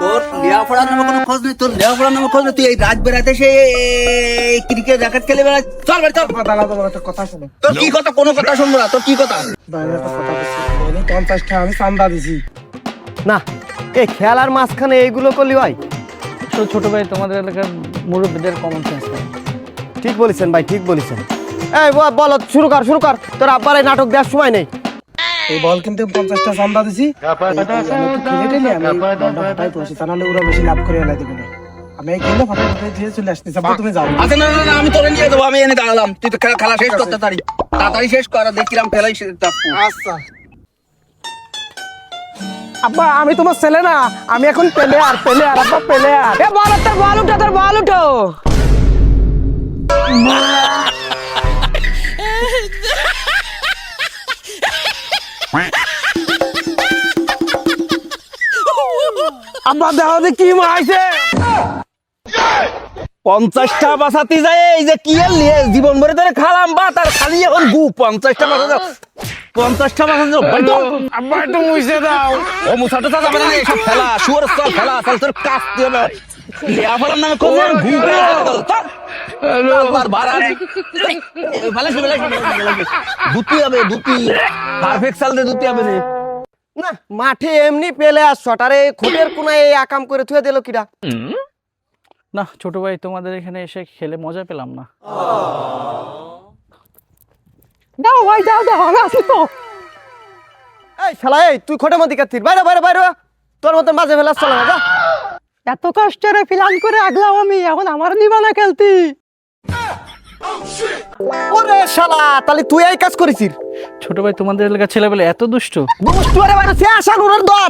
তোর লেখাপড়ার নামে কোনো খোঁজ নেই, তোর লেখাপড়ার নামে খোঁজ নেই, তুই এই রাত বেড়াতে সে ক্রিকেট র্যাকেট খেলে বেড়া। চল ভাই চল। দাদা তোমার একটা কথা শোনো। তোর কি কথা? কোনো কথা শুনবো না। তোর কি কথা? ভাই একটা কথা বলছি, 50 টাকা আমি চান্দা দিছি। না এই খেলার মাঝখানে এইগুলো করলি হয়? ছোট ভাই তোমাদের এলাকার মুরব্বীদের কমন সেন্স নেই। ঠিক বলেছেন ভাই, ঠিক বলেছেন। এই বলো, শুরু কর। তোর আব্বার এই নাটক দেওয়ার সময় নেই। এই বল কিন্তু 50 টাকা চান্দা দিছি। ওরা বেশি লাভ করে এলাই দিবে না। আমি এই খেলে ফটাফট দিয়ে চলে আসতে যাবো, তুমি যাও। আচ্ছা না না না, আমি তোরে নিয়ে যাবো, আমি এনে দাঁড়ালাম। তুই তো খেলা শেষ করতে তাড়াতাড়ি শেষ কর, দেখিলাম খেলাই শেষ। আচ্ছা আব্বা, আমি তোমার ছেলে না, আমি এখন প্লেয়ার আব্বা, প্লেয়ার। এ বল তোর বল উঠো, তোর বল উঠো। আব্বা দেখো যে কি মাইছে। 50টা বাঁচাতে যায় এই যে কি নিয়ে জীবন ভরে ধরে খালাম বা তার খালি এখন গু 50টা বাঁচা 50টা বাঁচা। আব্বা একটু মুছে দাও। ও মুসাটা তো যাবে না, এসব খেলা শুয়ার চল খেলা চল, তোর কাটতে হবে। লেখাপড়ার নামে কোন ঘু দুটি হবে, দুটি পারফেক্ট চালতে দুটি হবে রে। না মাঠে এমনি পেলে আর শটারে খুঁটের কোনায় এই আকাম করে থুয়ে দিল কিরা? না ছোট ভাই তোমাদের এখানে এসে খেলে মজা পেলাম না। দাও ভাই দাও, আমি আসি তো। এই শালা, এই তুই খোটের মধ্যে কাটতির, বাইরে তোর মতন বাজে ফেলাস চলে না, যা। এত কষ্টের প্ল্যান করে আগলাম আমি, এখন আমার নিবা না খেলতি। ওরে শালা, তাহলে তুই এই কাজ করেছিস? ছোট ভাই তোমাদের এলাকার ছেলেবেলে এত দুষ্ট? দুষ্টু, আরে বাইরে সে আসান ওর ধর।